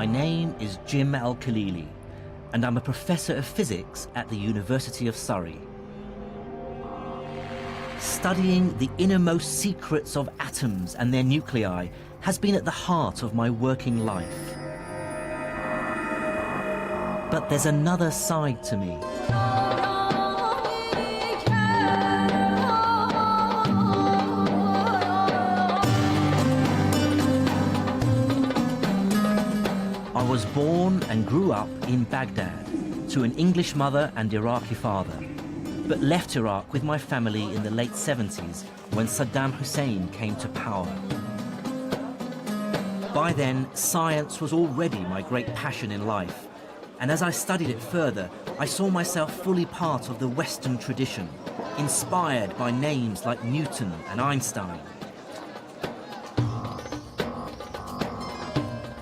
My name is Jim Al-Khalili, and I'm a professor of physics at the University of Surrey. Studying the innermost secrets of atoms and their nuclei has been at the heart of my working life. But there's another side to me. I was born and grew up in Baghdad to an English mother and Iraqi father, but left Iraq with my family in the late 70s when Saddam Hussein came to power. By then, science was already my great passion in life, and as I studied it further, I saw myself fully part of the Western tradition, inspired by names like Newton and Einstein.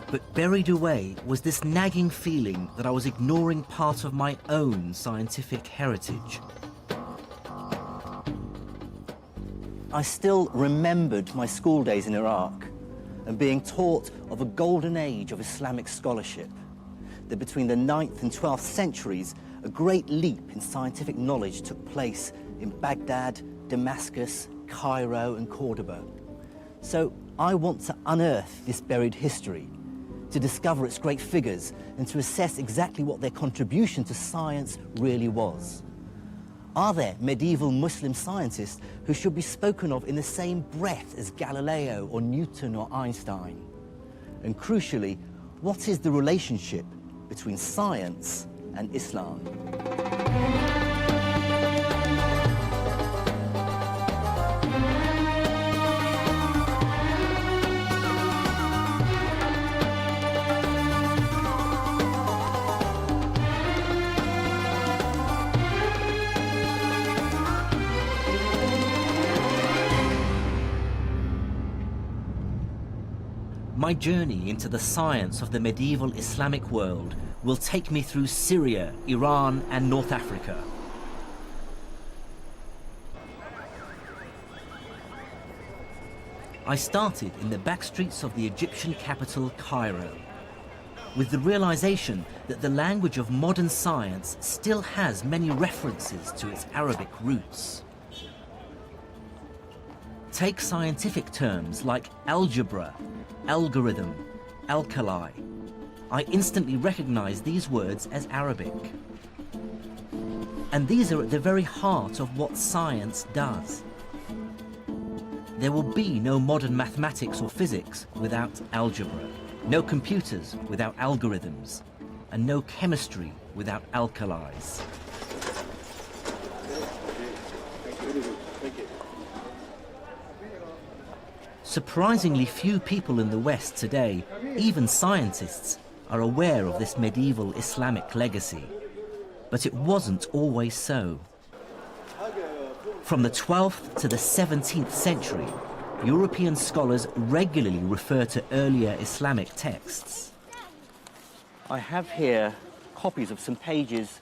But buried away was this nagging feeling that I was ignoring part of my own scientific heritage. I still remembered my school days in Iraq and being taught of a golden age of Islamic scholarship, that between the 9th and 12th centuries, a great leap in scientific knowledge took place in Baghdad, Damascus, Cairo, and Cordoba. So I want to unearth this buried history, to discover its great figures and to assess exactly what their contribution to science really was. Are there medieval Muslim scientists who should be spoken of in the same breath as Galileo or Newton or Einstein? And crucially, what is the relationship between science and Islam? My journey into the science of the medieval Islamic world will take me through Syria, Iran, and North Africa. I started in the backstreets of the Egyptian capital, Cairo, with the realization that the language of modern science still has many references to its Arabic roots. Take scientific terms like algebra, algorithm, alkali. I instantly recognize these words as Arabic. And these are at the very heart of what science does. There will be no modern mathematics or physics without algebra, no computers without algorithms, and no chemistry without alkalis. Surprisingly few people in the West today, even scientists, are aware of this medieval Islamic legacy. But it wasn't always so. From the 12th to the 17th century, European scholars regularly refer to earlier Islamic texts. I have here copies of some pages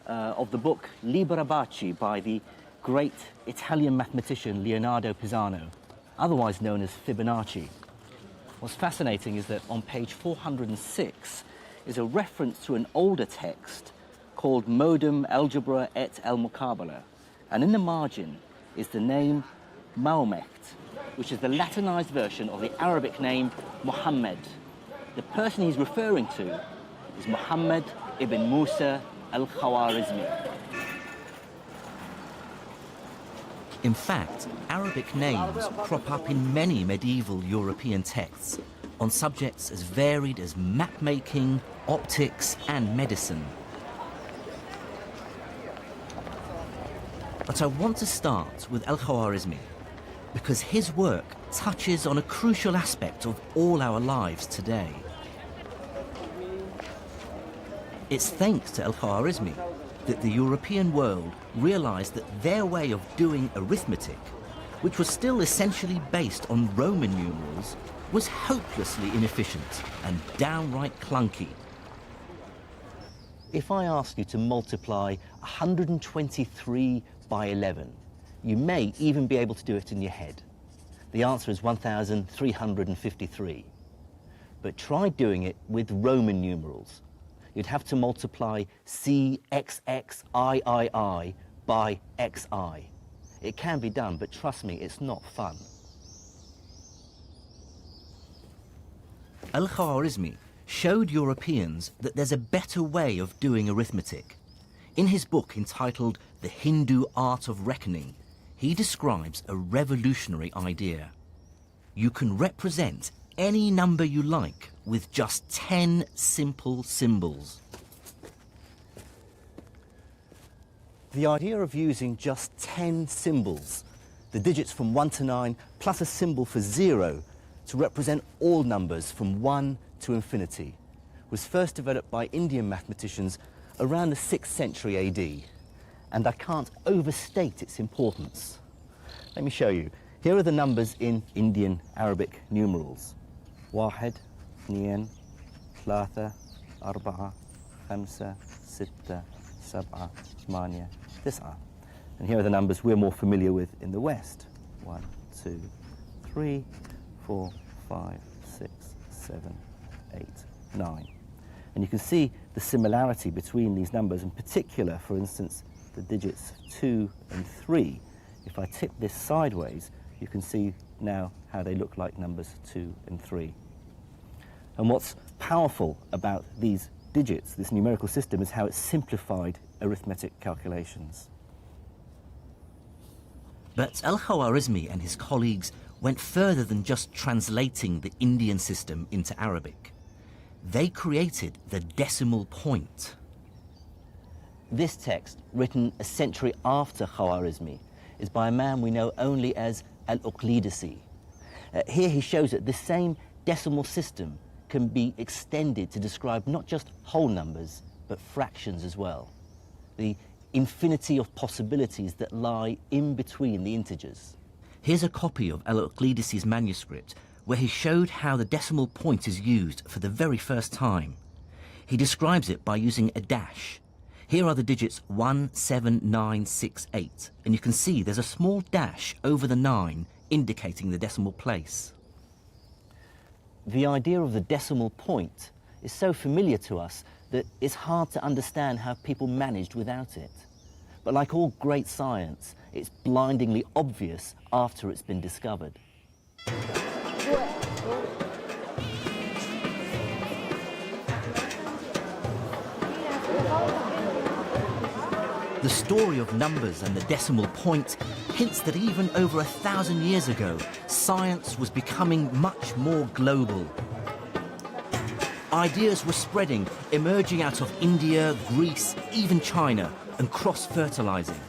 of the book Libera Baci by the great Italian mathematician Leonardo Pisano, otherwise known as Fibonacci. What's fascinating is that on page 406 is a reference to an older text called Modum Algebra et al-Muqabala, and in the margin is the name Mahomet, which is the Latinized version of the Arabic name Muhammad. The person he's referring to is Muhammad ibn Musa Al-Khwarizmi. In fact, Arabic names crop up in many medieval European texts on subjects as varied as map-making, optics, and medicine. But I want to start with Al-Khwarizmi because his work touches on a crucial aspect of all our lives today. It's thanks to Al-Khwarizmi that the European world realized that their way of doing arithmetic, which was still essentially based on Roman numerals, was hopelessly inefficient and downright clunky. If I ask you to multiply 123 by 11, you may even be able to do it in your head. The answer is 1,353. but try doing it with Roman numerals. You'd have to multiply CXXIII by XI. It can be done, but trust me, it's not fun. Al-Khwarizmi showed Europeans that there's a better way of doing arithmetic. In his book entitled The Hindu Art of Reckoning, he describes a revolutionary idea. You can represent any number you like with just 10 simple symbols. The idea of using just 10 symbols, the digits from 1 to 9, plus a symbol for 0, to represent all numbers from 1 to infinity, was first developed by Indian mathematicians around the 6th century AD, and I can't overstate its importance. Let me show you. Here are the numbers in Indian Arabic numerals. 1, 2, 3, 4, 5, 6, 7, 8, 9. And here are the numbers we're more familiar with in the West. 1, 2, 3, 4, 5, 6, 7, 8, 9. And you can see the similarity between these numbers, in particular, for instance, the digits 2 and 3. If I tip this sideways, you can see now how they look like numbers 2 and 3. And what's powerful about these digits, this numerical system, is how it's simplified arithmetic calculations. But Al-Khwarizmi and his colleagues went further than just translating the Indian system into Arabic. They created the decimal point. This text, written a century after Khwarizmi, is by a man we know only as Al-Uqlidisi. Here he shows that this same decimal system can be extended to describe not just whole numbers, but fractions as well. The infinity of possibilities that lie in between the integers. Here's a copy of Al-Uqlidisi's manuscript where he showed how the decimal point is used for the very first time. He describes it by using a dash. Here are the digits 1, 7, 9, 6, 8, and you can see there's a small dash over the 9 indicating the decimal place. The idea of the decimal point is so familiar to us that it's hard to understand how people managed without it. But like all great science, it's blindingly obvious after it's been discovered. The story of numbers and the decimal point hints that even over 1,000 years ago, science was becoming much more global. Ideas were spreading, emerging out of India, Greece, even China, and cross-fertilizing.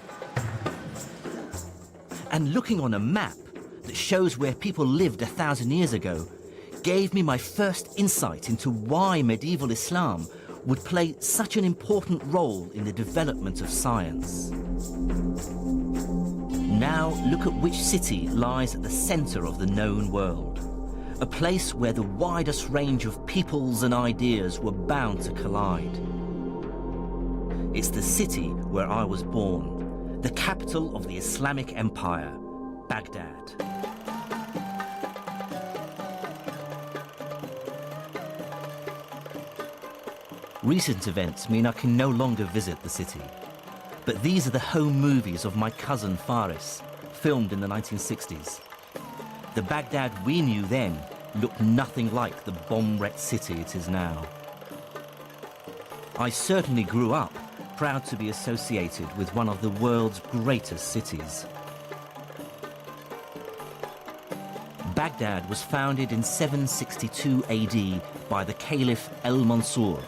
And looking on a map that shows where people lived 1,000 years ago gave me my first insight into why medieval Islam would play such an important role in the development of science. Now look at which city lies at the center of the known world, a place where the widest range of peoples and ideas were bound to collide. It's the city where I was born, the capital of the Islamic Empire, Baghdad. Recent events mean I can no longer visit the city. But these are the home movies of my cousin Faris, filmed in the 1960s. The Baghdad we knew then looked nothing like the bomb-wrecked city it is now. I certainly grew up proud to be associated with one of the world's greatest cities. Baghdad was founded in 762 AD by the Caliph Al-Mensur.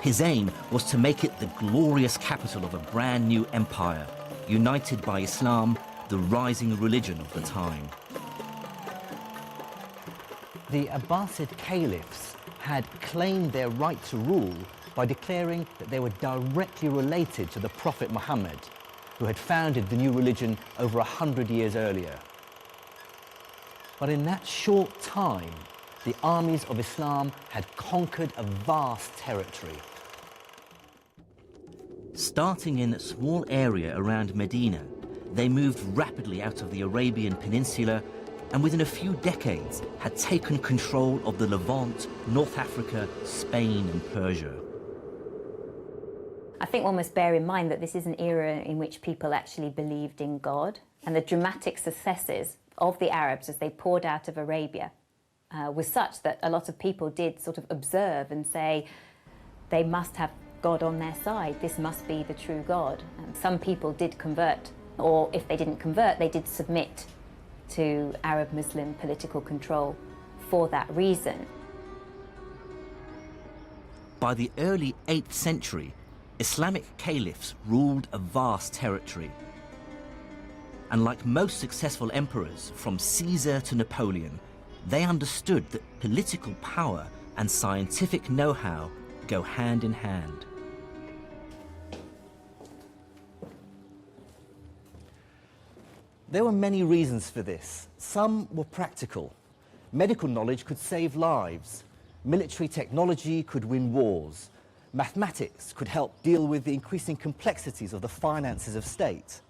His aim was to make it the glorious capital of a brand new empire, united by Islam, the rising religion of the time. The Abbasid caliphs had claimed their right to rule by declaring that they were directly related to the Prophet Muhammad, who had founded the new religion over 100 years earlier. But in that short time, the armies of Islam had conquered a vast territory. Starting in a small area around Medina, they moved rapidly out of the Arabian Peninsula and within a few decades had taken control of the Levant, North Africa, Spain and Persia. I think one must bear in mind that this is an era in which people actually believed in God, and the dramatic successes of the Arabs as they poured out of Arabia was such that a lot of people did sort of observe and say they must have God on their side, this must be the true God. And some people did convert, or if they didn't convert, they did submit to Arab-Muslim political control for that reason. By the early 8th century, Islamic caliphs ruled a vast territory. And like most successful emperors, from Caesar to Napoleon, they understood that political power and scientific know-how go hand in hand. There were many reasons for this. Some were practical. Medical knowledge could save lives. Military technology could win wars. Mathematics could help deal with the increasing complexities of the finances of state.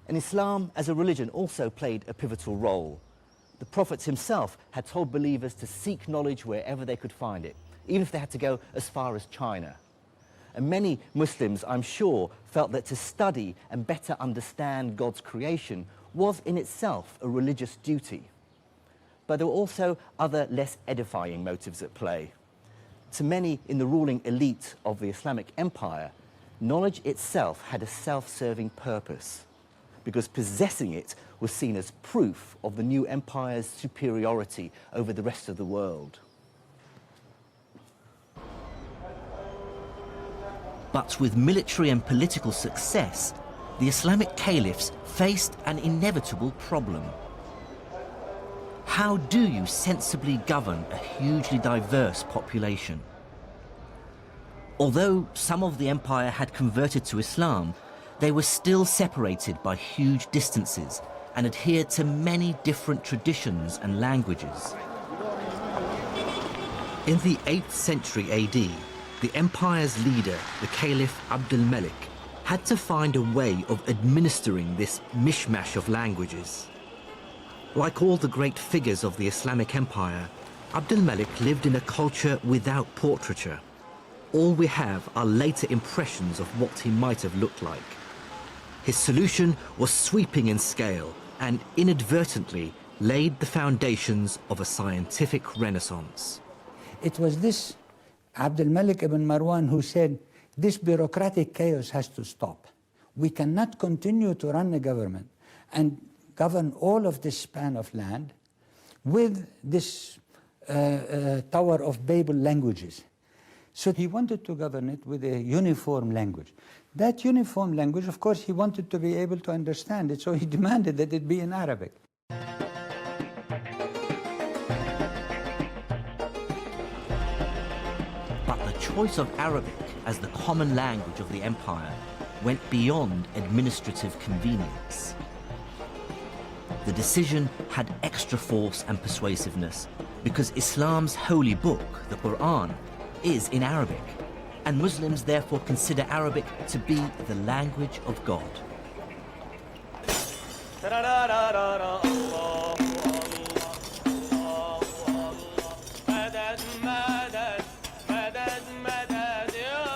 And Islam as a religion also played a pivotal role. The Prophet himself had told believers to seek knowledge wherever they could find it, even if they had to go as far as China. And many Muslims, I'm sure, felt that to study and better understand God's creation was in itself a religious duty. But there were also other less edifying motives at play. To many in the ruling elite of the Islamic Empire, knowledge itself had a self-serving purpose, because possessing it was seen as proof of the new empire's superiority over the rest of the world. But with military and political success, the Islamic caliphs faced an inevitable problem. How do you sensibly govern a hugely diverse population? Although some of the empire had converted to Islam, they were still separated by huge distances and adhered to many different traditions and languages. In the 8th century AD, the empire's leader, the Caliph Abd-al-Malik, had to find a way of administering this mishmash of languages. Like all the great figures of the Islamic Empire, Abd-al-Malik lived in a culture without portraiture. All we have are later impressions of what he might have looked like. His solution was sweeping in scale and inadvertently laid the foundations of a scientific renaissance. It was this Abd al-Malik ibn Marwan who said, this bureaucratic chaos has to stop. We cannot continue to run a government and govern all of this span of land with this Tower of Babel languages. So he wanted to govern it with a uniform language. That uniform language, of course, he wanted to be able to understand it, so he demanded that it be in Arabic. But the choice of Arabic as the common language of the empire went beyond administrative convenience. The decision had extra force and persuasiveness because Islam's holy book, the Quran, is in Arabic, and Muslims therefore consider Arabic to be the language of God.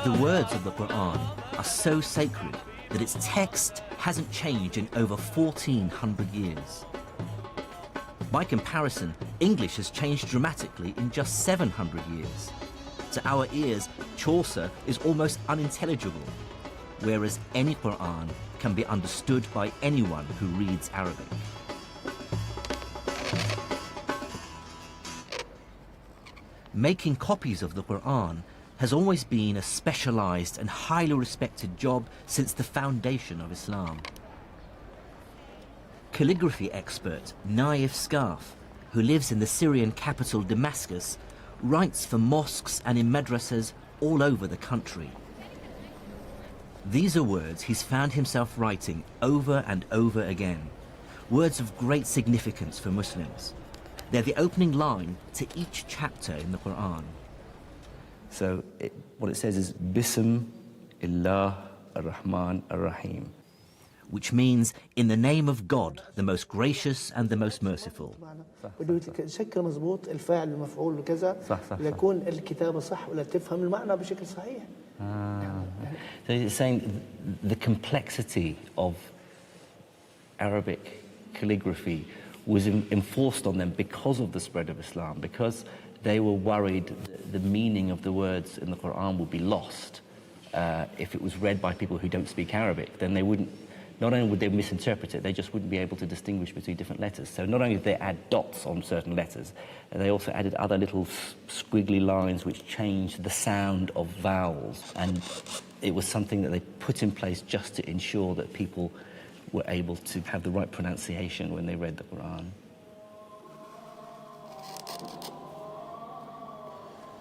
The words of the Quran are so sacred that its text hasn't changed in over 1,400 years. By comparison, English has changed dramatically in just 700 years. To our ears, Chaucer is almost unintelligible, whereas any Quran can be understood by anyone who reads Arabic. Making copies of the Quran has always been a specialized and highly respected job since the foundation of Islam. Calligraphy expert Naif Scarf, who lives in the Syrian capital Damascus, writes for mosques and in madrasas all over the country. These are words he's found himself writing over and over again, words of great significance for Muslims. They're the opening line to each chapter in the Quran. So what it says is, Bism illah ar-Rahman ar-Rahim. which means in the name of God, the most gracious and the most merciful. بده شكل مضبوط الفاعل المفعول وكذا ليكون الكتابة صح ولا تفهم المعنى بشكل صحيح. So it's saying the complexity of Arabic calligraphy was enforced on them because of the spread of Islam, because they were worried that the meaning of the words in the Quran would be lost if it was read by people who don't speak Arabic. Then they wouldn't, not only would they misinterpret it, they just wouldn't be able to distinguish between different letters. So not only did they add dots on certain letters, they also added other little squiggly lines which changed the sound of vowels. And it was something that they put in place just to ensure that people were able to have the right pronunciation when they read the Quran.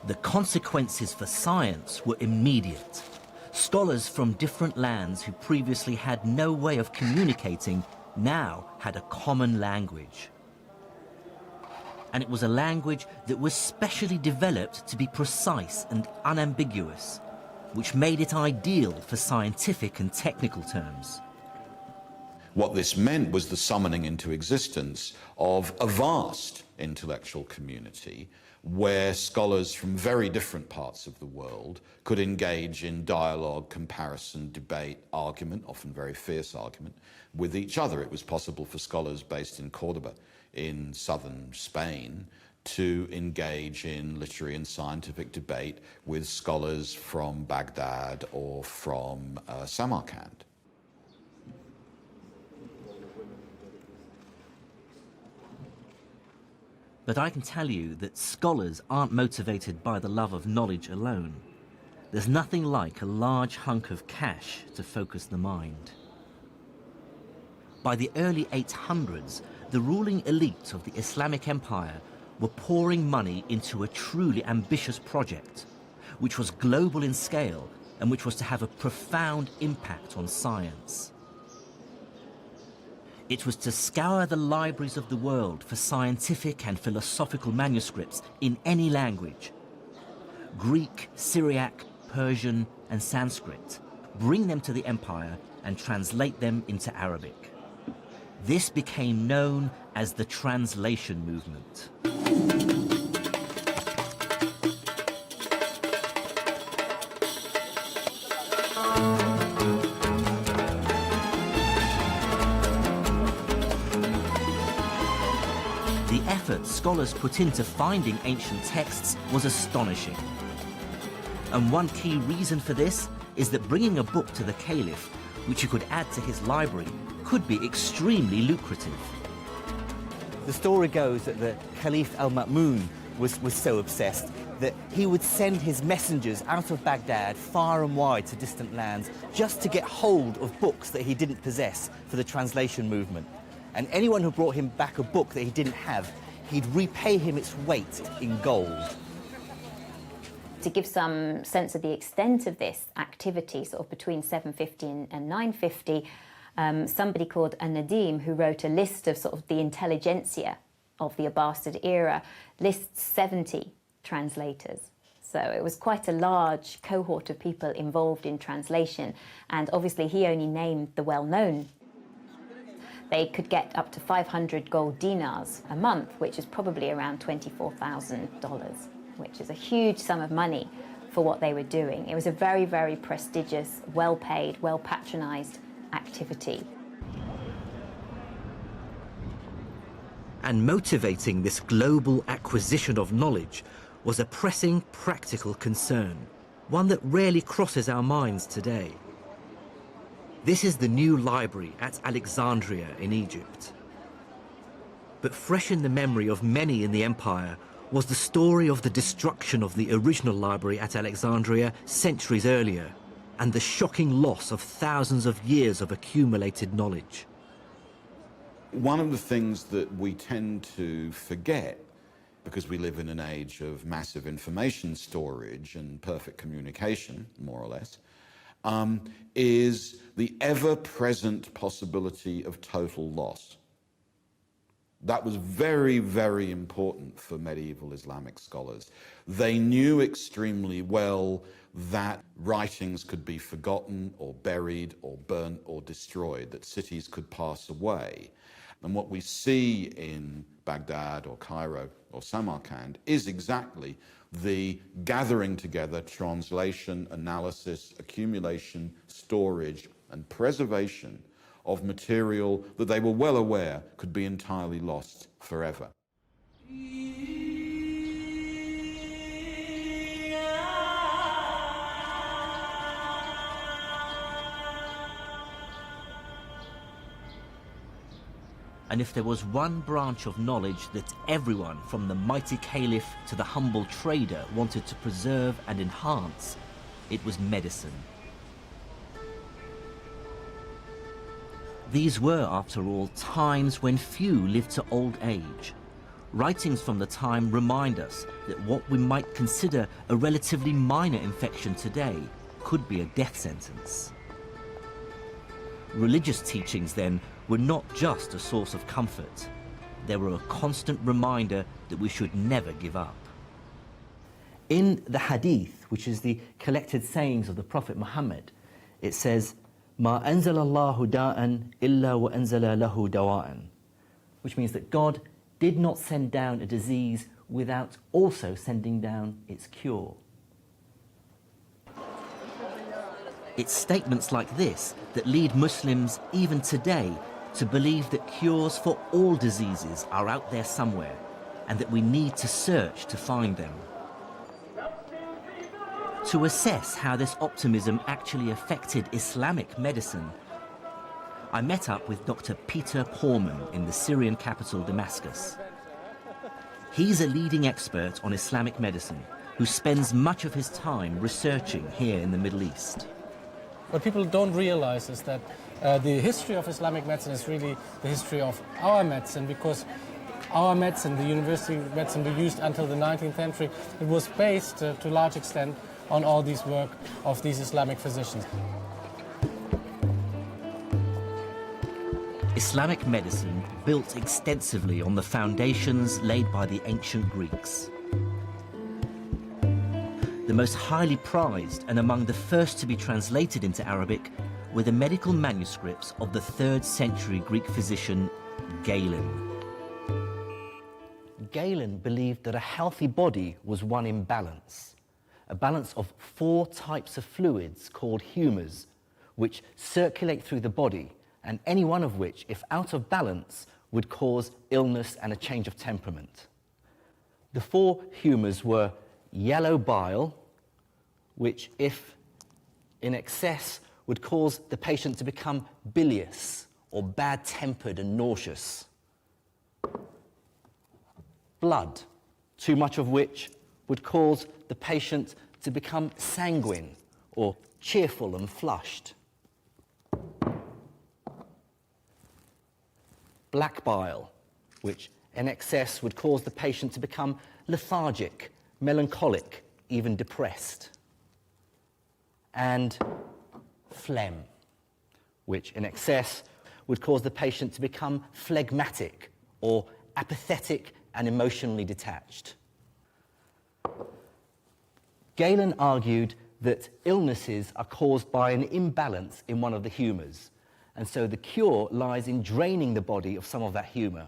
The consequences for science were immediate. Scholars from different lands who previously had no way of communicating now had a common language. And it was a language that was specially developed to be precise and unambiguous, which made it ideal for scientific and technical terms. What this meant was the summoning into existence of a vast intellectual community where scholars from very different parts of the world could engage in dialogue, comparison, debate, argument, often very fierce argument, with each other. It was possible for scholars based in Cordoba in southern Spain to engage in literary and scientific debate with scholars from Baghdad or from Samarkand. But I can tell you that scholars aren't motivated by the love of knowledge alone. There's nothing like a large hunk of cash to focus the mind. By the early 800s, the ruling elite of the Islamic Empire were pouring money into a truly ambitious project, which was global in scale and which was to have a profound impact on science. It was to scour the libraries of the world for scientific and philosophical manuscripts in any language. Greek, Syriac, Persian, and Sanskrit. Bring them to the empire and translate them into Arabic. This became known as the translation movement. The effort scholars put into finding ancient texts was astonishing. And one key reason for this is that bringing a book to the caliph, which he could add to his library, could be extremely lucrative. The story goes that the Caliph Al-Ma'mun was so obsessed that he would send his messengers out of Baghdad far and wide to distant lands just to get hold of books that he didn't possess for the translation movement. And anyone who brought him back a book that he didn't have, he'd repay him its weight in gold. To give some sense of the extent of this activity, sort of between 750 and 950, somebody called An-Nadim, who wrote a list of sort of the intelligentsia of the Abbasid era, lists 70 translators. So it was quite a large cohort of people involved in translation, and obviously he only named the well-known. They could get up to 500 gold dinars a month, which is probably around $24,000, which is a huge sum of money for what they were doing. It was a very, very prestigious, well-paid, well-patronized activity. And motivating this global acquisition of knowledge was a pressing practical concern, one that rarely crosses our minds today. This is the new library at Alexandria in Egypt. But fresh in the memory of many in the empire was the story of the destruction of the original library at Alexandria centuries earlier, and the shocking loss of thousands of years of accumulated knowledge. One of the things that we tend to forget, because we live in an age of massive information storage and perfect communication, more or less, is the ever-present possibility of total loss. That was very, very important for medieval Islamic scholars. They knew extremely well that writings could be forgotten or buried or burnt or destroyed, that cities could pass away. And what we see in Baghdad or Cairo or Samarkand is exactly the gathering together, translation, analysis, accumulation, storage, and preservation of material that they were well aware could be entirely lost forever. And if there was one branch of knowledge that everyone, from the mighty caliph to the humble trader, wanted to preserve and enhance, it was medicine. These were, after all, times when few lived to old age. Writings from the time remind us that what we might consider a relatively minor infection today could be a death sentence. Religious teachings, then, were not just a source of comfort. They were a constant reminder that we should never give up. In the Hadith, which is the collected sayings of the Prophet Muhammad, it says, "Ma anzala Allahu da'an illa wa anzala lahu dawa'an," which means that God did not send down a disease without also sending down its cure. It's statements like this that lead Muslims, even today, to believe that cures for all diseases are out there somewhere, and that we need to search to find them. To assess how this optimism actually affected Islamic medicine, I met up with Dr. Peter Porman in the Syrian capital, Damascus. He's a leading expert on Islamic medicine who spends much of his time researching here in the Middle East. What people don't realize is that the history of Islamic medicine is really the history of our medicine, because our medicine, the university medicine we used until the 19th century, it was based to a large extent on all this work of these Islamic physicians. Islamic medicine built extensively on the foundations laid by the ancient Greeks. The most highly prized and among the first to be translated into Arabic were the medical manuscripts of the 3rd century Greek physician Galen. Galen believed that a healthy body was one in balance, a balance of 4 types of fluids called humours, which circulate through the body, and any one of which, if out of balance, would cause illness and a change of temperament. The 4 humours were yellow bile, which, if in excess, would cause the patient to become bilious or bad-tempered and nauseous. Blood, too much of which would cause the patient to become sanguine or cheerful and flushed. Black bile, which in excess would cause the patient to become lethargic, melancholic, even depressed. And phlegm, which in excess would cause the patient to become phlegmatic or apathetic and emotionally detached. Galen argued that illnesses are caused by an imbalance in one of the humours, and so the cure lies in draining the body of some of that humour.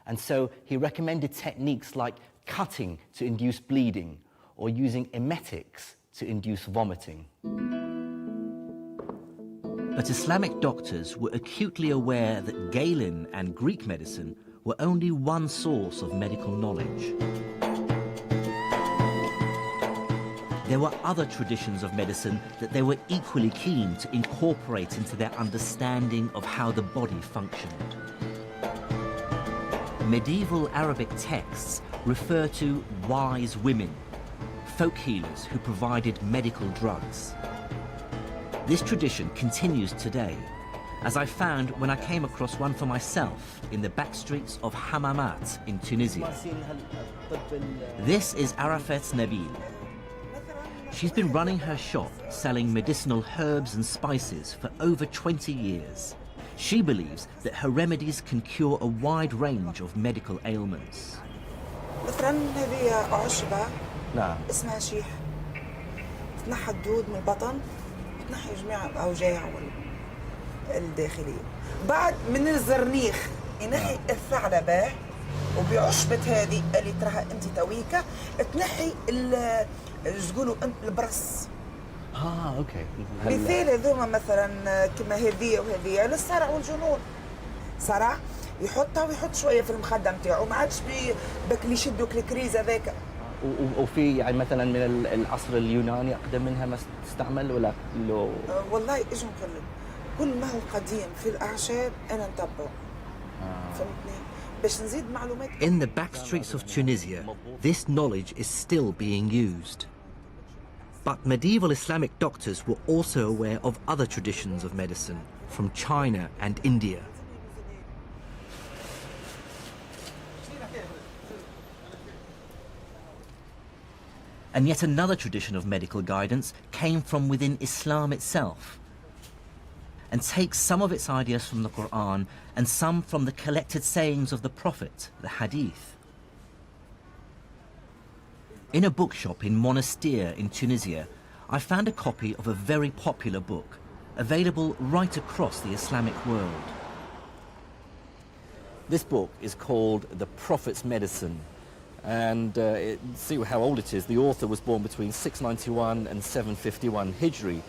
And so he recommended techniques like cutting to induce bleeding or using emetics to induce vomiting. But Islamic doctors were acutely aware that Galen and Greek medicine were only one source of medical knowledge. There were other traditions of medicine that they were equally keen to incorporate into their understanding of how the body functioned. Medieval Arabic texts refer to wise women, folk healers who provided medical drugs. This tradition continues today, as I found when I came across one for myself in the back streets of Hammamat in Tunisia. This is Arafat Nabil. She's been running her shop selling medicinal herbs and spices for over 20 years. She believes that her remedies can cure a wide range of medical ailments. مثلا هذه عشبة نعم. اسمها شيح بتنحى الدود من البطن، بتنحي جميع الأوجاع الداخلية. بعد من الزرنيخ ينحي الثعلبة، وبعشبة هذه اللي تراها انت تويكا تنحي تقولوا البرص. اوكي. مثال هذوما مثلا كما هذية وهذية للصرع والجنون. صرع يحطها ويحط شوية في المخدة نتاعو، ما عادش بك اللي يشدوك الكريز هذاك. وفي يعني مثلا من العصر اليوناني أقدم منها ما تستعمل ولا لو؟ والله ايش نقول لك، كل ما هو قديم في الأعشاب أنا نتبعه. فهمتني؟ باش نزيد معلومات. In the back streets of Tunisia, this knowledge is still being used. But medieval Islamic doctors were also aware of other traditions of medicine from China and India. And yet another tradition of medical guidance came from within Islam itself and takes some of its ideas from the Quran and some from the collected sayings of the Prophet, the Hadith. In a bookshop in Monastir in Tunisia, I found a copy of a very popular book, available right across the Islamic world. This book is called The Prophet's Medicine. And see how old it is. The author was born between 691 and 751 Hijri,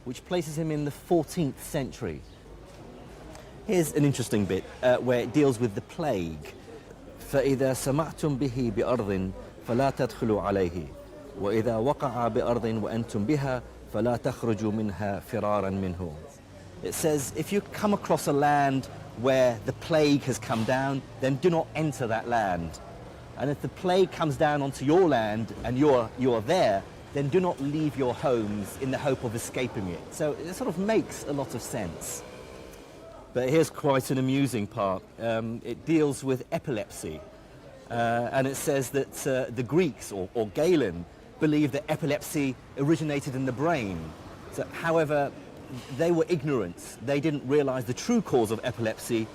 which places him in the 14th century. Here's an interesting bit where it deals with the plague. فَإِذَا سَمَعْتُمْ بِهِ بِأَرْضٍ فَلَا تَدْخُلُوا عَلَيْهِ وَإِذَا وَقَعَ بِأَرْضٍ وَأَنْتُمْ بِهَا فَلَا تَخْرُجُوا مِنْهَا فِرَارًا مِنْهُ. It says, if you come across a land where the plague has come down, then do not enter that land. And if the plague comes down onto your land and you're there, then do not leave your homes in the hope of escaping it. So it sort of makes a lot of sense. But here's quite an amusing part. It deals with epilepsy. And it says that the Greeks, or Galen, believed that epilepsy originated in the brain. So, however, they were ignorant. They didn't realize the true cause of epilepsy,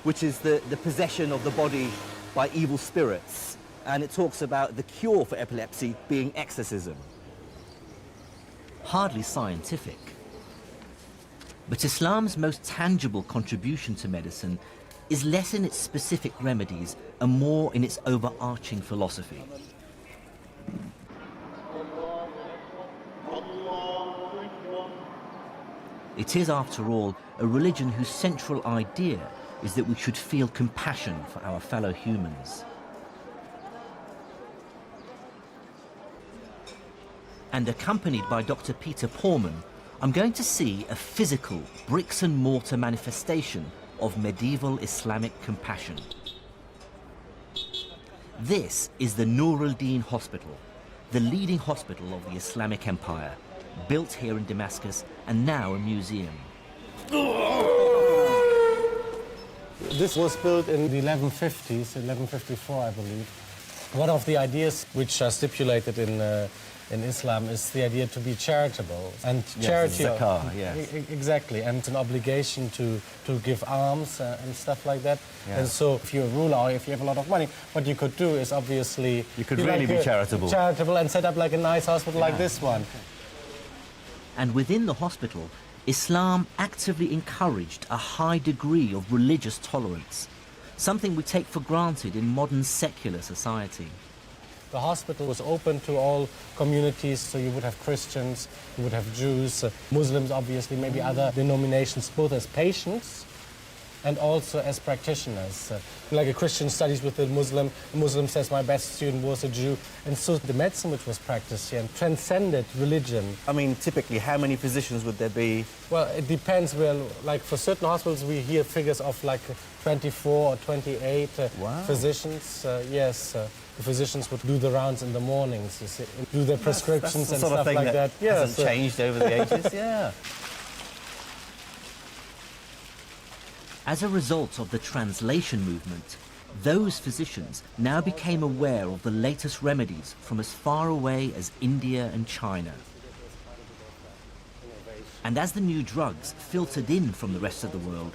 which is the possession of the body by evil spirits. And it talks about the cure for epilepsy being exorcism. Hardly scientific. But Islam's most tangible contribution to medicine is less in its specific remedies and more in its overarching philosophy. It is, after all, a religion whose central idea is that we should feel compassion for our fellow humans. And accompanied by Dr. Peter Porman, I'm going to see a physical bricks and mortar manifestation of medieval Islamic compassion. This is the Nur al-Din Hospital, the leading hospital of the Islamic Empire, built here in Damascus and now a museum. This was built in the 1150s, 1154, I believe. One of the ideas which are stipulated in Islam is the idea to be charitable, and yes, charity. Zakah, yes. Exactly, and an obligation to give alms and stuff like that. Yeah. And so, if you're a ruler or if you have a lot of money, what you could do is obviously you could really be charitable. Charitable and set up like a nice hospital like this one. And within the hospital, Islam actively encouraged a high degree of religious tolerance, something we take for granted in modern secular society. The hospital was open to all communities, so you would have Christians, you would have Jews, Muslims obviously, maybe other denominations, both as patients and also as practitioners. Like a Christian studies with a Muslim says my best student was a Jew, and so the medicine which was practiced here transcended religion. I mean, typically, how many physicians would there be? Well, it depends. Well, like for certain hospitals, we hear figures of like 24 or 28 physicians. Yes. The physicians would do the rounds in the mornings, you see, do their prescriptions that's the and sort stuff of thing like that. Yeah, hasn't changed over the ages. Yeah. As a result of the translation movement, those physicians now became aware of the latest remedies from as far away as India and China. And as the new drugs filtered in from the rest of the world,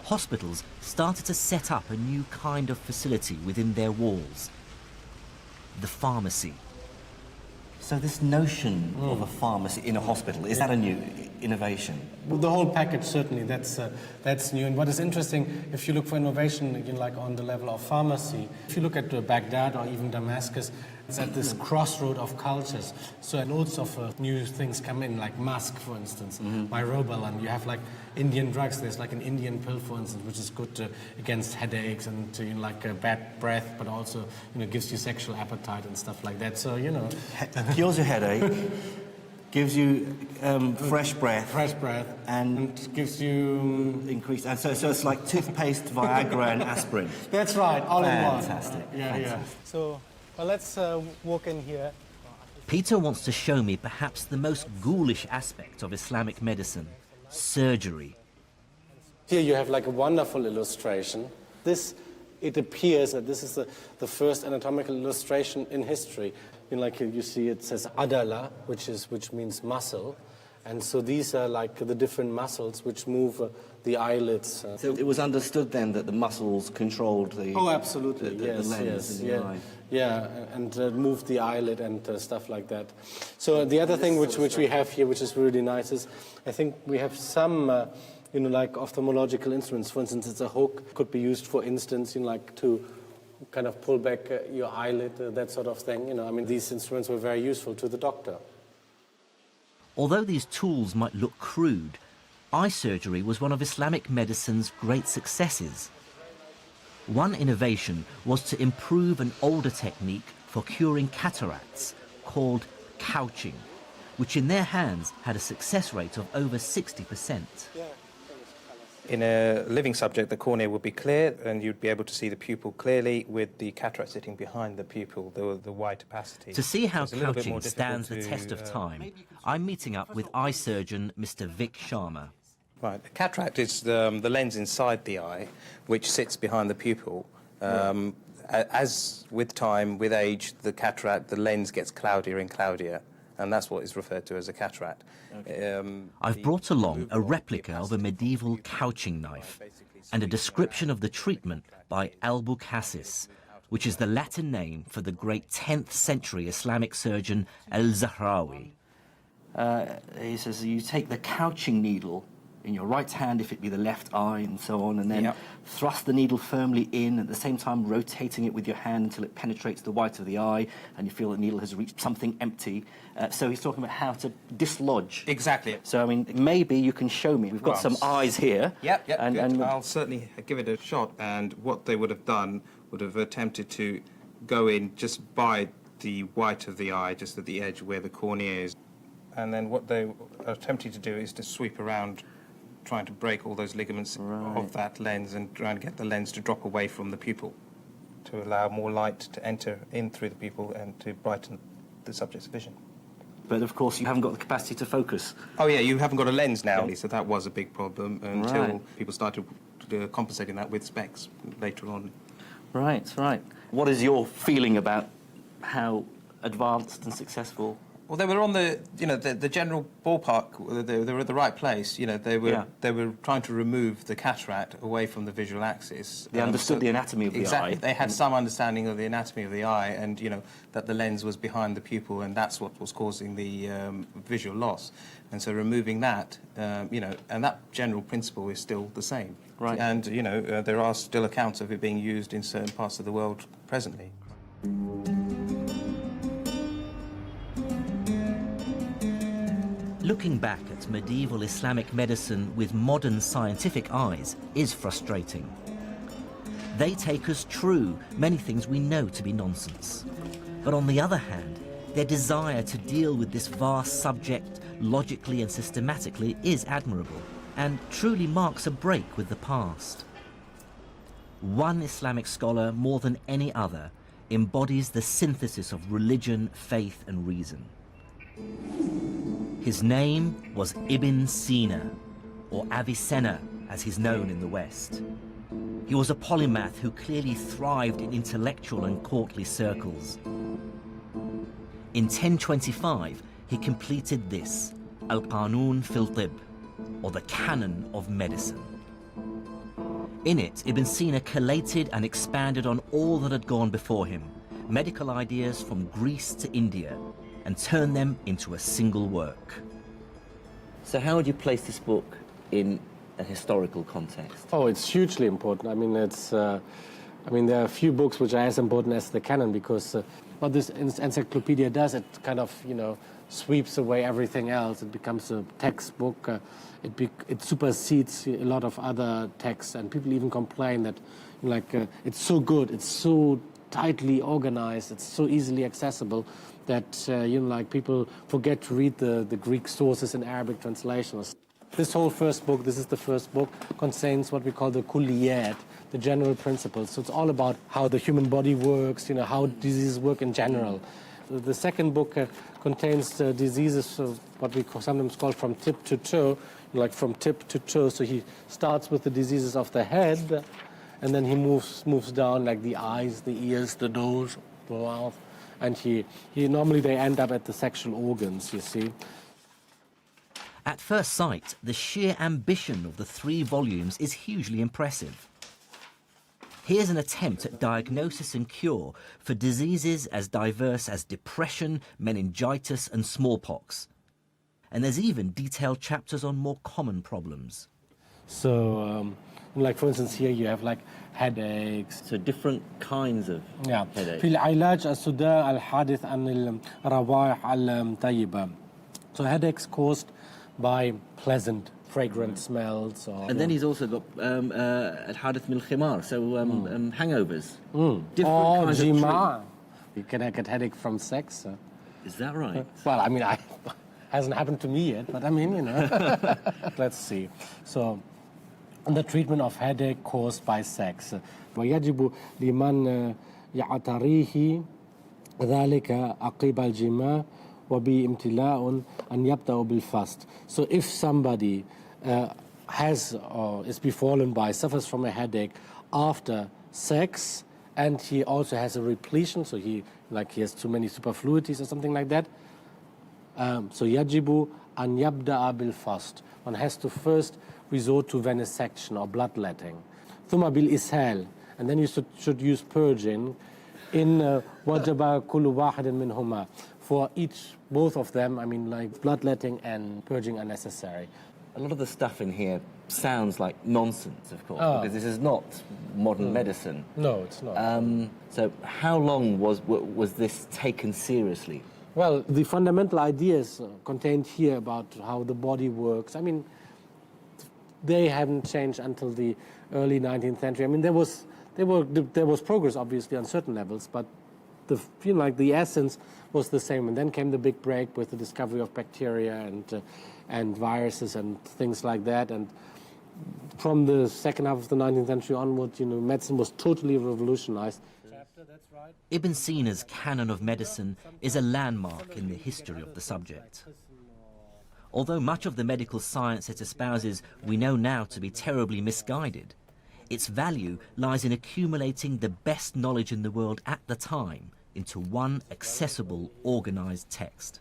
hospitals started to set up a new kind of facility within their walls. The pharmacy. So this notion of a pharmacy in a hospital, is that a new innovation? Well, the whole package, certainly, that's new. And what is interesting, if you look for innovation, again, like on the level of pharmacy, if you look at Baghdad or even Damascus, it's at this crossroad of cultures. So loads of new things come in, like musk, for instance, myrobalan. You have like Indian drugs. There's like an Indian pill, for instance, which is good against headaches and bad breath, but also gives you sexual appetite and stuff like that. So Cures your headache, gives you fresh breath. Fresh breath. And gives you... increased... And so it's like toothpaste, Viagra and aspirin. That's right, all in one. Fantastic. Yeah. So, well, let's walk in here. Peter wants to show me perhaps the most ghoulish aspect of Islamic medicine, surgery. Here you have like a wonderful illustration. It appears that this is the first anatomical illustration in history. Like you see, it says adala, which means muscle, and so these are like the different muscles which move the eyelids. So it was understood then that the muscles controlled the... Oh, absolutely, the lens in the eye. Yeah, and moved the eyelid and stuff like that. So the other thing which we have here, which is really nice, is I think we have some, like ophthalmological instruments. For instance, it's a hook, could be used, for instance, like to kind of pull back your eyelid, that sort of thing. I mean, these instruments were very useful to the doctor. Although these tools might look crude, eye surgery was one of Islamic medicine's great successes. One innovation was to improve an older technique for curing cataracts called couching, which in their hands had a success rate of over 60%. In a living subject, the cornea would be clear and you'd be able to see the pupil clearly with the cataract sitting behind the pupil, the wide opacity. To see how couching stands the test of time, I'm meeting up with eye surgeon Mr. Vic Sharma. Right, the cataract is the lens inside the eye, which sits behind the pupil. As with time, with age, the lens gets cloudier and cloudier, and that's what is referred to as a cataract. Okay. I've brought along a replica of a medieval couching knife and a description of the treatment by Al-Uqlidisi, which is the Latin name for the great 10th century Islamic surgeon Al-Zahrawi. He says you take the couching needle in your right hand if it be the left eye and so on, and then thrust the needle firmly in, at the same time rotating it with your hand until it penetrates the white of the eye and you feel the needle has reached something empty. So he's talking about how to dislodge. Exactly. So, I mean, maybe you can show me. We've got some eyes here. Yep, and I'll certainly give it a shot. And what they would have done would have attempted to go in just by the white of the eye, just at the edge where the cornea is. And then what they are attempting to do is to sweep around, trying to break all those ligaments of that lens and trying to get the lens to drop away from the pupil to allow more light to enter in through the pupil and to brighten the subject's vision. But, of course, you haven't got the capacity to focus. Oh, yeah, you haven't got a lens now, so that was a big problem until people started compensating that with specs later on. Right. What is your feeling about how advanced and successful? Well, they were on the general ballpark. They were at the right place. They were trying to remove the cataract away from the visual axis. They understood the anatomy of the eye. Exactly. They had some understanding of the anatomy of the eye, and that the lens was behind the pupil, and that's what was causing the visual loss. And so removing that, and that general principle is still the same. Right. And there are still accounts of it being used in certain parts of the world presently. Looking back at medieval Islamic medicine with modern scientific eyes is frustrating. They take as true many things we know to be nonsense. But on the other hand, their desire to deal with this vast subject logically and systematically is admirable and truly marks a break with the past. One Islamic scholar, more than any other, embodies the synthesis of religion, faith and reason. His name was Ibn Sina, or Avicenna, as he's known in the West. He was a polymath who clearly thrived in intellectual and courtly circles. In 1025, he completed this, Al-Qanun fil Tib, or the Canon of Medicine. In it, Ibn Sina collated and expanded on all that had gone before him, medical ideas from Greece to India, and turn them into a single work. So how would you place this book in a historical context? Oh, it's hugely important. I mean, there are a few books which are as important as the canon, because what this encyclopedia does, it kind of, sweeps away everything else. It becomes a textbook. It supersedes a lot of other texts, and people even complain that, it's so good, it's so tightly organized, it's so easily accessible that people forget to read the Greek sources and Arabic translations. This whole first book, this is the first book, contains what we call the kulliyat, the general principles. So it's all about how the human body works, how diseases work in general. The second book contains diseases of what we sometimes call from tip to toe, like from tip to toe. So he starts with the diseases of the head, and then he moves down, like the eyes, the ears, the nose, the mouth, and he normally they end up at the sexual organs, you see. At first sight, the sheer ambition of the 3 volumes is hugely impressive. Here's an attempt at diagnosis and cure for diseases as diverse as depression, meningitis and smallpox. And there's even detailed chapters on more common problems. So, for instance, here you have headaches. So different kinds of headaches. في العلاج الصداع الحادث عن الروائح الطيبة. So headaches caused by pleasant, fragrant smells. And then he's also got الحادث من الخمار, so hangovers. Different kinds of treatment. You can get headache from sex. Is that right? Well, hasn't happened to me yet, but let's see. So, the treatment of headache caused by sex. ويجب لمن يعتريه ذلك عقب الجماع وبامتلاء أن يبدأ بالفast. So if somebody has or is befallen by, suffers from a headache after sex, and he also has a repletion, so he has too many superfluities or something like that, so يجب أن يبدأ بالفast. One has to first resort to venesection or bloodletting. ثم بالإسهال, and then you should use purging. In وجب كل واحد منهما. For both of them, bloodletting and purging are necessary. A lot of the stuff in here sounds like nonsense, of course, because this is not modern medicine. No, it's not. So how long was this taken seriously? Well, the fundamental ideas contained here about how the body works, they haven't changed until the early 19th century. There was progress, obviously, on certain levels, but the essence was the same. And then came the big break with the discovery of bacteria and viruses and things like that. And from the second half of the 19th century onward, medicine was totally revolutionized. Ibn Sina's canon of medicine is a landmark in the history of the subject. Although much of the medical science it espouses we know now to be terribly misguided, its value lies in accumulating the best knowledge in the world at the time into one accessible, organized text.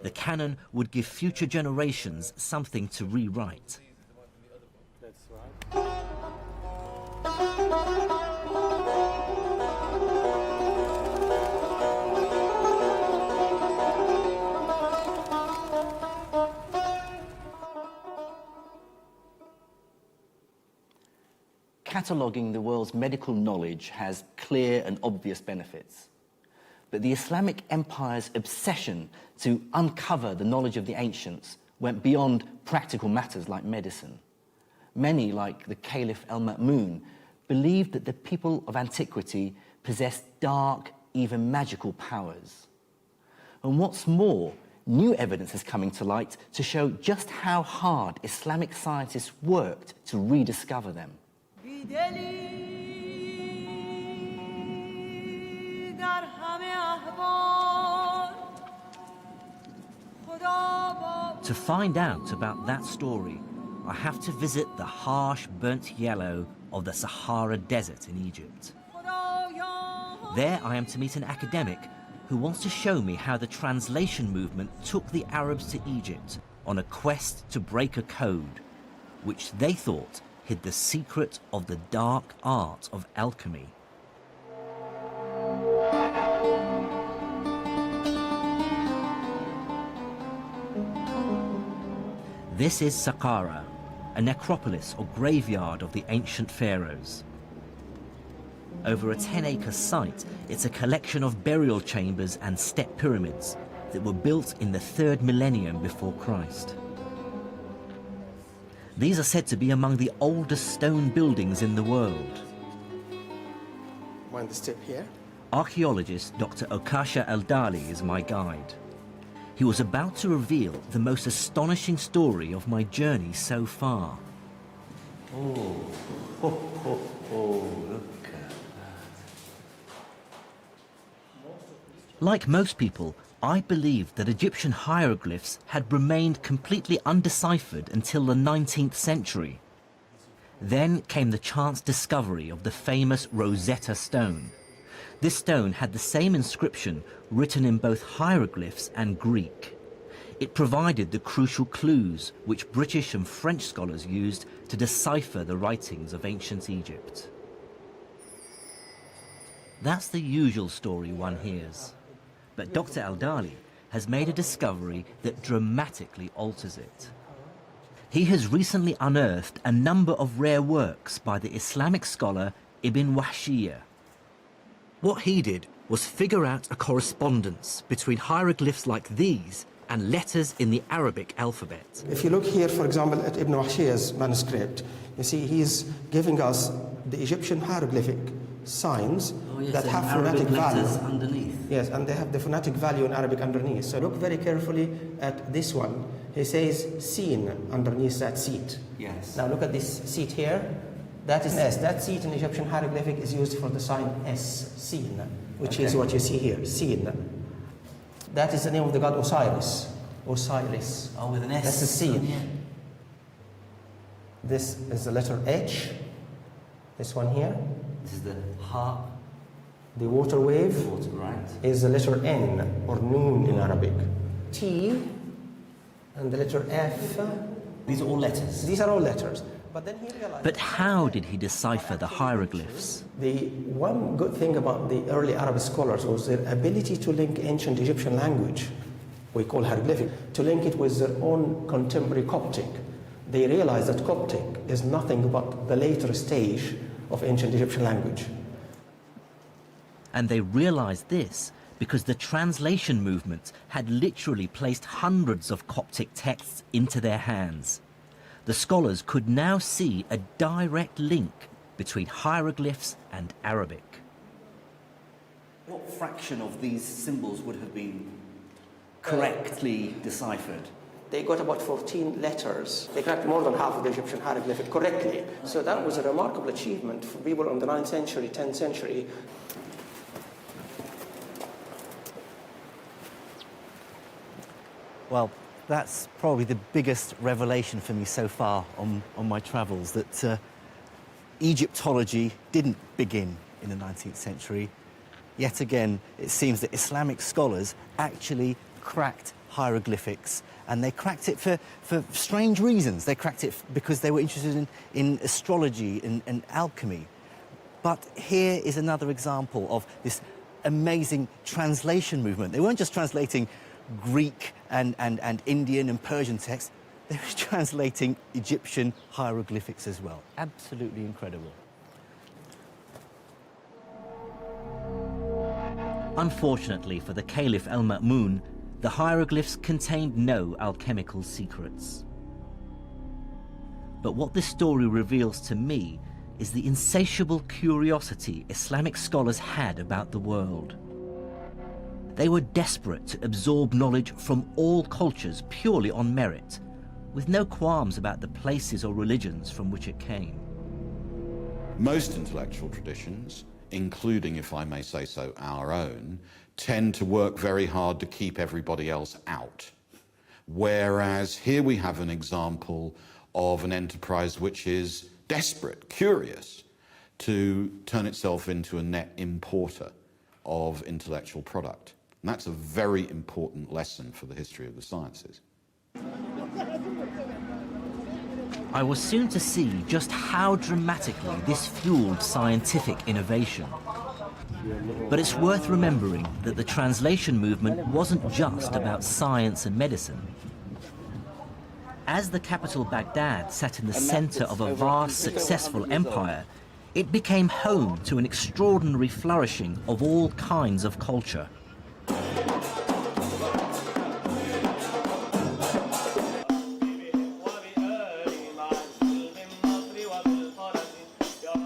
The canon would give future generations something to rewrite. Cataloguing the world's medical knowledge has clear and obvious benefits. But the Islamic Empire's obsession to uncover the knowledge of the ancients went beyond practical matters like medicine. Many, like the Caliph Al-Ma'mun, believed that the people of antiquity possessed dark, even magical powers. And what's more, new evidence is coming to light to show just how hard Islamic scientists worked to rediscover them. To find out about that story, I have to visit the harsh, burnt yellow of the Sahara Desert in Egypt. There I am to meet an academic who wants to show me how the translation movement took the Arabs to Egypt on a quest to break a code, which they thought hid the secret of the dark art of alchemy. This is Saqqara, a necropolis or graveyard of the ancient pharaohs. Over a 10-acre site, it's a collection of burial chambers and step pyramids that were built in the 3rd millennium before Christ. These are said to be among the oldest stone buildings in the world. Mind the step here? Archaeologist Dr. Okasha Al-Dali is my guide. He was about to reveal the most astonishing story of my journey so far. Oh, look at that. Like most people, I believed that Egyptian hieroglyphs had remained completely undeciphered until the 19th century. Then came the chance discovery of the famous Rosetta Stone. This stone had the same inscription written in both hieroglyphs and Greek. It provided the crucial clues which British and French scholars used to decipher the writings of ancient Egypt. That's the usual story one hears. But Dr. Al-Dali has made a discovery that dramatically alters it. He has recently unearthed a number of rare works by the Islamic scholar Ibn Wahshiyya. What he did was figure out a correspondence between hieroglyphs like these and letters in the Arabic alphabet. If you look here, for example, at Ibn Wahshiyya's manuscript, you see he's giving us the Egyptian hieroglyphic signs that have phonetic value underneath. Yes, and they have the phonetic value in Arabic underneath. So look very carefully at this one. He says "seen" underneath that seat. Yes. Now look at this seat here. That is S. That seat in Egyptian hieroglyphic is used for the sign S, seen, which is what you see here, seen. That is the name of the god Osiris. Osiris. Oh, with an S. That's the seen. This is the letter H. This one here. This is the ha. The water wave Right. is the letter N, or noon in Arabic. T and the letter F. These are all letters. These are all letters. But then he realized... But how did he decipher the hieroglyphs? The one good thing about the early Arab scholars was their ability to link ancient Egyptian language, we call hieroglyphic, to link it with their own contemporary Coptic. They realized that Coptic is nothing but the later stage of ancient Egyptian language. And they realized this because the translation movement had literally placed hundreds of Coptic texts into their hands. The scholars could now see a direct link between hieroglyphs and Arabic. What fraction of these symbols would have been correctly deciphered? They got about 14 letters. They cracked more than half of the Egyptian hieroglyphic correctly. So that was a remarkable achievement for people in the 9th century, 10th century. Well, that's probably the biggest revelation for me so far on my travels, that Egyptology didn't begin in the 19th century. Yet again, it seems that Islamic scholars actually cracked hieroglyphics, and they cracked it for strange reasons. They cracked it because they were interested in astrology and alchemy. But here is another example of this amazing translation movement. They weren't just translating Greek and Indian and Persian texts, they were translating Egyptian hieroglyphics as well. Absolutely incredible. Unfortunately for the Caliph Al-Ma'mun, the hieroglyphs contained no alchemical secrets. But what this story reveals to me is the insatiable curiosity Islamic scholars had about the world. They were desperate to absorb knowledge from all cultures purely on merit, with no qualms about the places or religions from which it came. Most intellectual traditions, including, if I may say so, our own, tend to work very hard to keep everybody else out. Whereas here we have an example of an enterprise which is desperate, curious, to turn itself into a net importer of intellectual product. And that's a very important lesson for the history of the sciences. I was soon to see just how dramatically this fueled scientific innovation. But it's worth remembering that the translation movement wasn't just about science and medicine. As the capital Baghdad sat in the center of a vast, successful empire, it became home to an extraordinary flourishing of all kinds of culture.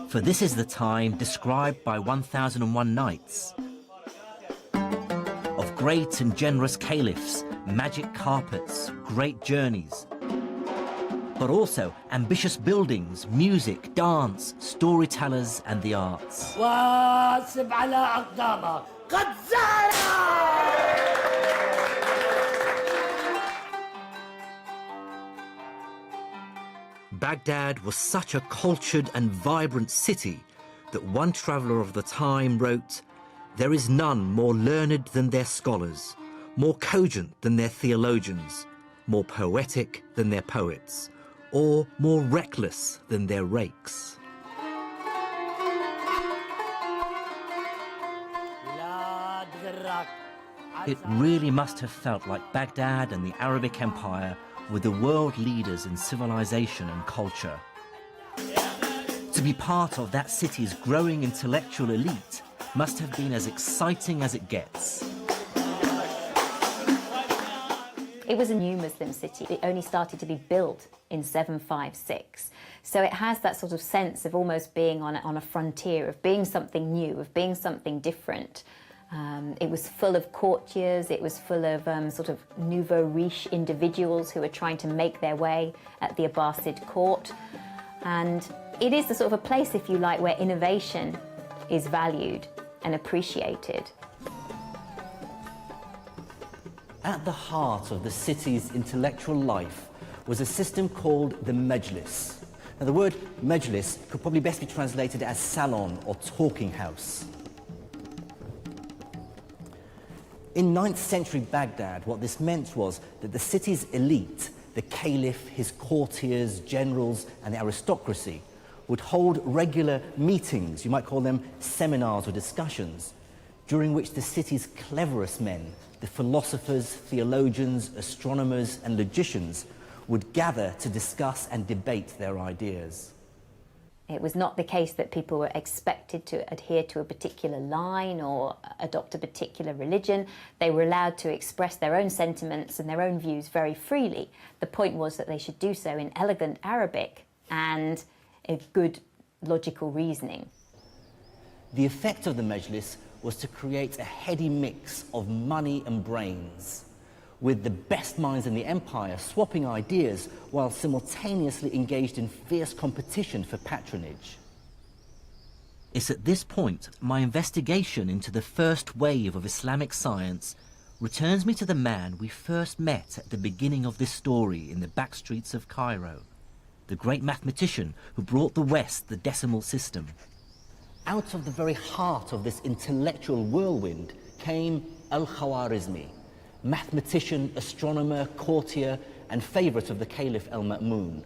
For this is the time described by 1001 Nights, of great and generous caliphs, magic carpets, great journeys, but also ambitious buildings, music, dance, storytellers and the arts. Baghdad was such a cultured and vibrant city that one traveller of the time wrote, "There is none more learned than their scholars, more cogent than their theologians, more poetic than their poets, or more reckless than their rakes." It really must have felt like Baghdad and the Arabic Empire were the world leaders in civilization and culture. To be part of that city's growing intellectual elite must have been as exciting as it gets. It was a new Muslim city. It only started to be built in 756. So it has that sort of sense of almost being on a frontier, of being something new, of being something different. It was full of courtiers, it was full of sort of nouveau riche individuals who were trying to make their way at the Abbasid court. And it is the sort of a place, if you like, where innovation is valued and appreciated. At the heart of the city's intellectual life was a system called the Majlis. Now, the word Majlis could probably best be translated as salon or talking house. In 9th century Baghdad, what this meant was that the city's elite, the caliph, his courtiers, generals, and the aristocracy, would hold regular meetings, you might call them seminars or discussions, during which the city's cleverest men, the philosophers, theologians, astronomers, and logicians, would gather to discuss and debate their ideas. It was not the case that people were expected to adhere to a particular line or adopt a particular religion. They were allowed to express their own sentiments and their own views very freely. The point was that they should do so in elegant Arabic and a good logical reasoning. The effect of the Majlis was to create a heady mix of money and brains, with the best minds in the empire swapping ideas while simultaneously engaged in fierce competition for patronage. It's at this point my investigation into the first wave of Islamic science returns me to the man we first met at the beginning of this story in the back streets of Cairo, the great mathematician who brought the West the decimal system. Out of the very heart of this intellectual whirlwind came Al-Khwarizmi, mathematician, astronomer, courtier, and favourite of the Caliph Al-Ma'mun,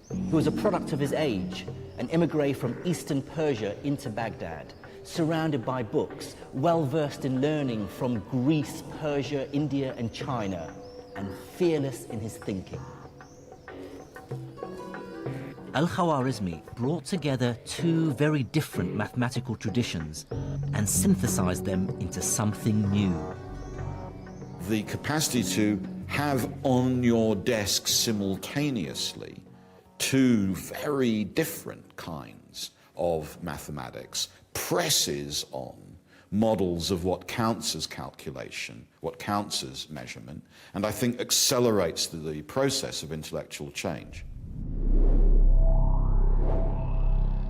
who was a product of his age, an immigré from eastern Persia into Baghdad, surrounded by books, well-versed in learning from Greece, Persia, India, and China, and fearless in his thinking. Al-Khwarizmi brought together two very different mathematical traditions and synthesized them into something new. The capacity to have on your desk simultaneously two very different kinds of mathematics presses on models of what counts as calculation, what counts as measurement, and I think accelerates the process of intellectual change.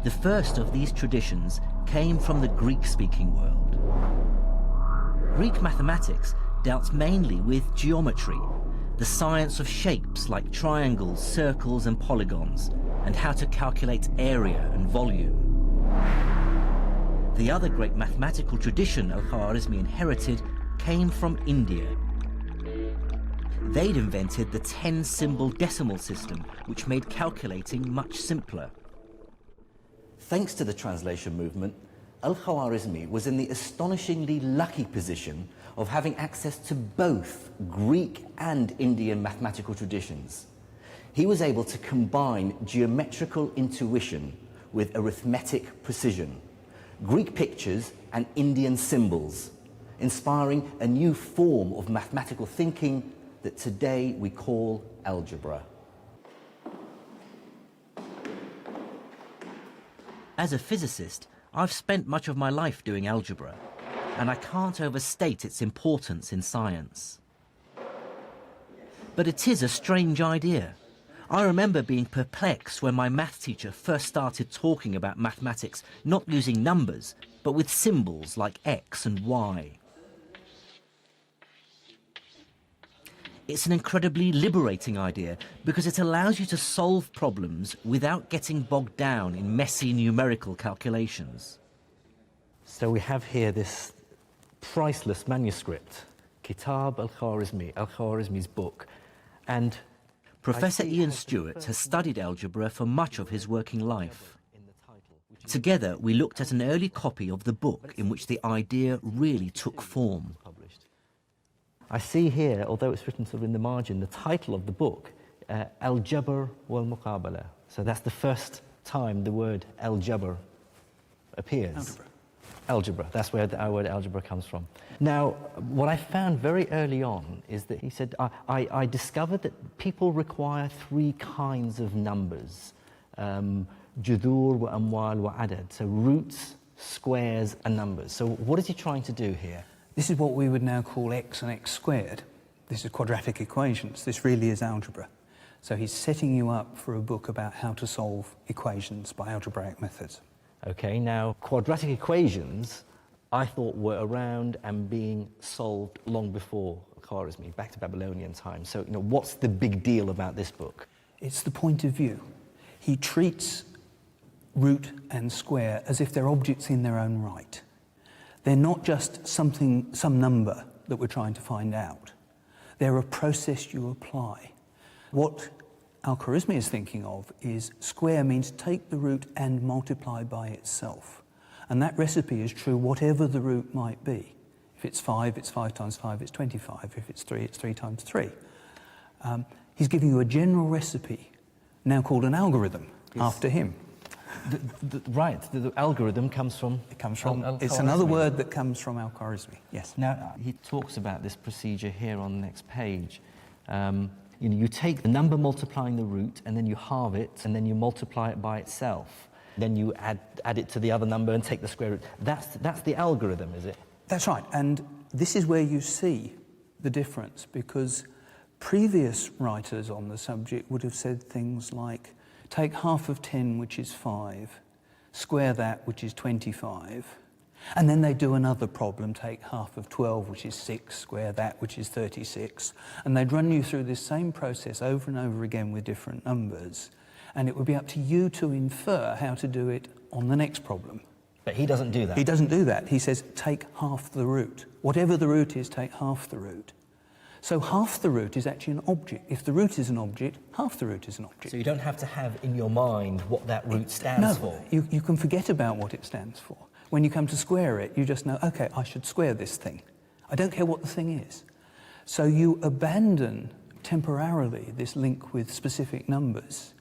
The first of these traditions came from the Greek-speaking world. Greek mathematics dealt mainly with geometry, the science of shapes like triangles, circles, and polygons, and how to calculate area and volume. The other great mathematical tradition Al-Khwarizmi inherited came from India. They'd invented the 10-symbol decimal system, which made calculating much simpler. Thanks to the translation movement, Al-Khwarizmi was in the astonishingly lucky position of having access to both Greek and Indian mathematical traditions. he was able to combine geometrical intuition with arithmetic precision, Greek pictures and Indian symbols, inspiring a new form of mathematical thinking that today we call algebra. As a physicist, I've spent much of my life doing algebra, and I can't overstate its importance in science. But it is a strange idea. I remember being perplexed when my math teacher first started talking about mathematics not using numbers, but with symbols like X and Y. It's an incredibly liberating idea because it allows you to solve problems without getting bogged down in messy numerical calculations. So we have here this priceless manuscript, Kitab Al-Khwarizmi, Al-Khwarizmi's book. And Professor Ian Stewart has studied algebra for much of his working life. Together, we looked at an early copy of the book in which the idea really took form. I see here, although it's written sort of in the margin, the title of the book, Al-Jabr wal-Muqabala. So that's the first time the word Al-Jabr appears. Algebra. Algebra, that's where our word algebra comes from. Now, what I found very early on is that he said, I discovered that people require three kinds of numbers, judur wa amwal wa adad, so roots, squares and numbers. So what is he trying to do here? This is what we would now call x and x squared. This is quadratic equations. This really is algebra. So he's setting you up for a book about how to solve equations by algebraic methods. Okay, now quadratic equations I thought were around and being solved long before Al-Khwarizmi, back to Babylonian times. So, what's the big deal about this book? It's the point of view. He treats root and square as if they're objects in their own right. They're not just some number that we're trying to find out. They're a process you apply. What Al-Khwarizmi is thinking of is square means take the root and multiply by itself. And that recipe is true whatever the root might be. If it's 5, it's 5 times 5, it's 25. If it's 3, it's 3 times 3. He's giving you a general recipe, now called an algorithm, after him. The algorithm comes from... It comes from... It's another word that comes from Al-Khwarizmi, yes. Now, he talks about this procedure here on the next page. You take the number multiplying the root, and then you halve it, and then you multiply it by itself. Then you add it to the other number and take the square root. That's the algorithm, is it? That's right, and this is where you see the difference, because previous writers on the subject would have said things like, take half of 10, which is 5, square that, which is 25, and then they do another problem, take half of 12, which is 6, square that, which is 36, and they'd run you through this same process over and over again with different numbers, and it would be up to you to infer how to do it on the next problem. But he doesn't do that. He doesn't do that. He says, take half the root. Whatever the root is, take half the root. So half the root is actually an object. If the root is an object, half the root is an object. So you don't have to have in your mind what that root stands for. You can forget about what it stands for. When you come to square it, you just know, okay, I should square this thing. I don't care what the thing is. So you abandon temporarily this link with specific numbers,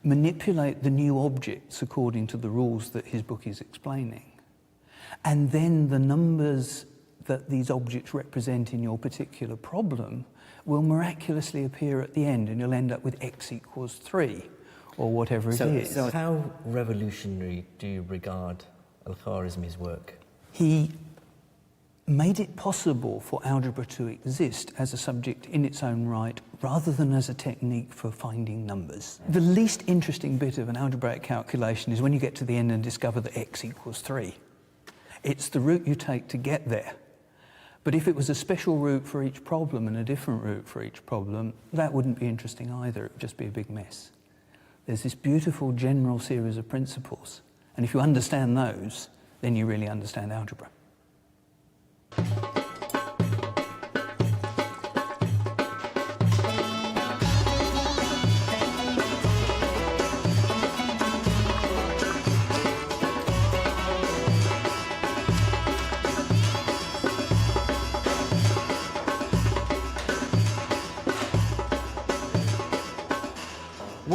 manipulate the new objects according to the rules that his book is explaining, and then the numbers that these objects represent in your particular problem will miraculously appear at the end, and you'll end up with x equals 3, or whatever it is. So how revolutionary do you regard Al-Khwarizmi's work? He made it possible for algebra to exist as a subject in its own right, rather than as a technique for finding numbers. The least interesting bit of an algebraic calculation is when you get to the end and discover that x equals 3. It's the route you take to get there. But if it was a special route for each problem and a different route for each problem, that wouldn't be interesting either. It would just be a big mess. There's this beautiful general series of principles, and if you understand those, then you really understand algebra.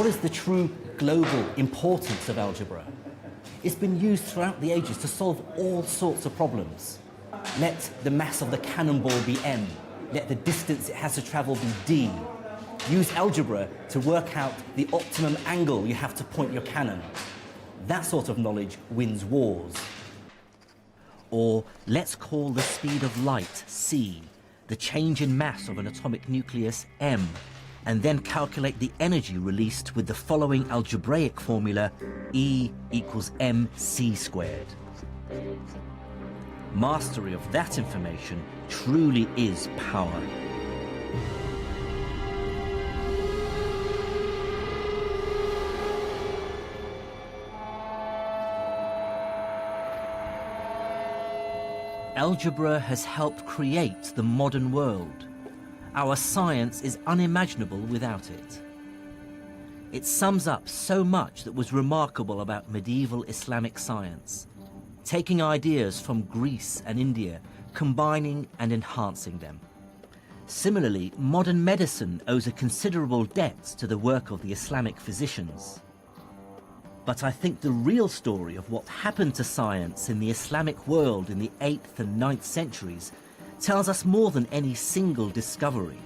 what is the true global importance of algebra? It's been used throughout the ages to solve all sorts of problems. Let the mass of the cannonball be m. Let the distance it has to travel be d. Use algebra to work out the optimum angle you have to point your cannon. That sort of knowledge wins wars. Or let's call the speed of light c, the change in mass of an atomic nucleus m, and then calculate the energy released with the following algebraic formula: E equals mc squared. Mastery of that information truly is power. Algebra has helped create the modern world. Our science is unimaginable without it. It sums up so much that was remarkable about medieval Islamic science, taking ideas from Greece and India, combining and enhancing them. Similarly, modern medicine owes a considerable debt to the work of the Islamic physicians. But I think the real story of what happened to science in the Islamic world in the 8th and 9th centuries tells us more than any single discovery.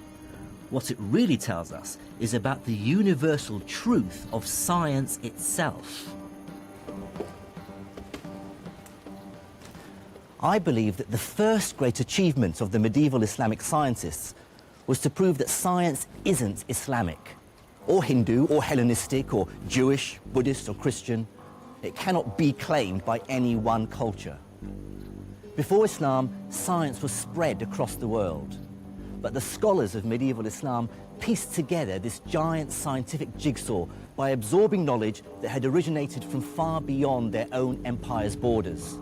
What it really tells us is about the universal truth of science itself. I believe that the first great achievement of the medieval Islamic scientists was to prove that science isn't Islamic, or Hindu, or Hellenistic, or Jewish, Buddhist, or Christian. It cannot be claimed by any one culture. Before Islam, science was spread across the world. But the scholars of medieval Islam pieced together this giant scientific jigsaw by absorbing knowledge that had originated from far beyond their own empire's borders.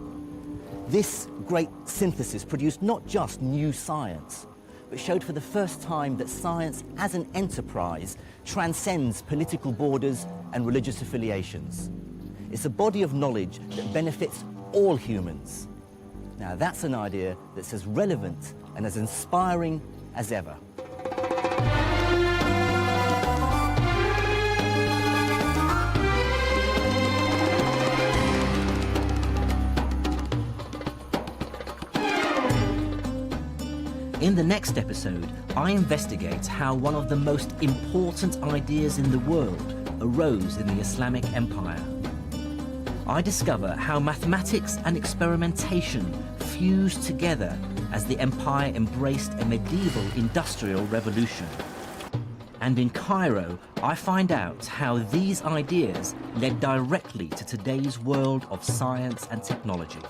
This great synthesis produced not just new science, but showed for the first time that science as an enterprise transcends political borders and religious affiliations. It's a body of knowledge that benefits all humans. Now that's an idea that's as relevant and as inspiring as ever. In the next episode, I investigate how one of the most important ideas in the world arose in the Islamic Empire. I discover how mathematics and experimentation fused together as the empire embraced a medieval industrial revolution. And in Cairo, I find out how these ideas led directly to today's world of science and technology.